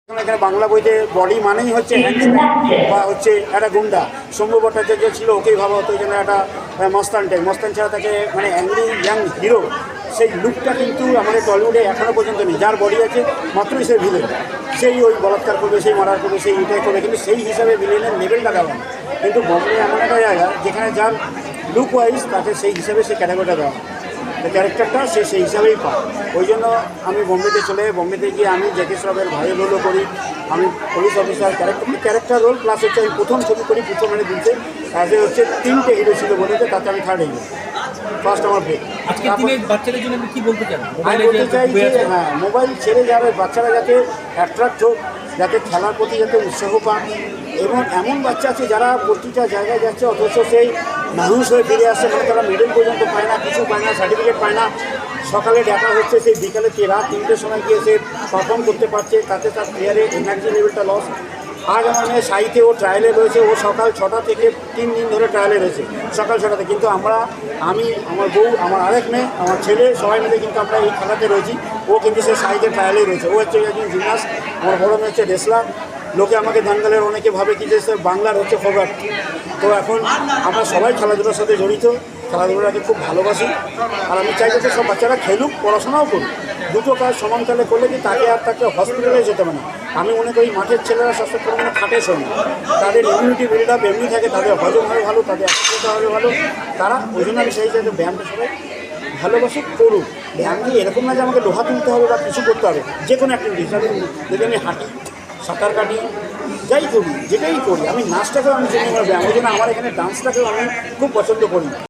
এখানে বাংলা বইতে বডি মানেই হচ্ছে হ্যান্ডসম্যান বা হচ্ছে একটা গুন্ডা। শম্ভু ভট্টাচার্য ছিল, ওকেই ভাবা হতো এখানে একটা মস্তান টাইপ। মস্তান ছাড়া তাকে মানে অ্যাংরি ইয়াং হিরো, সেই লুকটা কিন্তু আমাদের টলিউডে এখনও পর্যন্ত নেই। যার বডি আছে মাত্রই সে ভিলেন, সেই ওই বলাৎকার করবে, সেই মারার করবে, সেই এটাই করবে, কিন্তু সেই হিসাবে ভিলেনের লেভেলটা দেওয়া না। কিন্তু বম্বে এমন একটা জায়গা যেখানে যার লুক ওয়াইজ তাকে সেই হিসাবে সেই ক্যাটাগরিটা দেওয়া, ক্যারেক্টারটা সে সেই হিসাবেই পায়। ওই জন্য আমি বোম্বেতে বোম্বেতে গিয়ে আমি জ্যাকি শ্রফের ভাইয়ের রোলও করি, আমি police officer character role, plus হচ্ছে আমি প্রথম ছবি করি প্রথম মানে দিনতে অ্যাজে হচ্ছে 3টে হিরো ছিল বলেতে, তাতে আমি 3rd হিরো, ফার্স্ট আমার ব্রেক। বাচ্চাদের জন্য কি বলতে চান? আমি বলতে চাই যে হ্যাঁ, মোবাইল ছেড়ে যাবে বাচ্চারা যাতে অ্যাট্রাক্ট হোক, যাতে খেলার প্রতি যাতে উৎসাহ পান। এবং এমন বাচ্চা আছে যারা প্রতিটা জায়গায় যাচ্ছে অথচ সেই মানুষ হয়ে ফিরে আসছে, মানে তারা মেডেল পর্যন্ত পায় না, কিছু পায় না, সার্টিফিকেট পায় না। সকালে দেখা হচ্ছে সেই বিকালে রাত 3টের সময় গিয়ে সে পারফর্ম করতে পারছে, তাতে তার প্লেয়ারের এনার্জি লেভেলটা লস। আজ আমার মেয়ে সাইতে ও ট্রায়ালে রয়েছে, ও সকাল 6টা থেকে 3 দিন ধরে ট্রায়ালে রয়েছে, সকাল 6টাতে। কিন্তু আমি আমার বউ, আমার আরেক মেয়ে, আমার ছেলে, সবাই মিলে কিন্তু আমরা এই খেলাতে রয়েছি। ও কিন্তু সে সাইতে ট্রায়ালেই রয়েছে। ও হচ্ছে একজন জিমনাস্ট, আমার বড় মেয়ে হচ্ছে রেসলার। লোকে আমাকে দাঙ্গালের অনেকে ভাবে কি যে বাংলার হচ্ছে ফরওয়ার্ড। তো এখন আমরা সবাই খেলাধুলার সাথে জড়িত, খেলাধুলাকে খুব ভালোবাসি। আর আমি চাই যাতে সব বাচ্চারা খেলুক, পড়াশোনাও করুক। দুটো কাজ সমানতালে করলে কি তাকে হসপিটালে যেতে হবে না। আমি মনে করি মাঠের ছেলেরা স্বাস্থ্য পরিমাণে খাটে শোয় না, তাদের ইমিউনিটি বিল্ড আপ এমনি থাকে, তাদের হজম হবে ভালো, তাদের অ্যাক্টিভিটি হবে ভালো। তারা ওই জন্য আমি চাই যাতে ব্যায়ামটা সবাই ভালোবাসে, করুক। ব্যায়াম দিয়ে এরকম না যে আমাকে লোহা তুলতে হবে বা কিছু করতে হবে, যে কোনো অ্যাক্টিভিটি হিসাবে যদি আমি হাঁটি, সাঁতার কাটি, যাই করি, যেটাই করি, আমি নাচটাকেও আমি চিনি আমার ব্যায়াম। ওই জন্য আমার এখানে ডান্সটাকেও আমি খুব পছন্দ করি।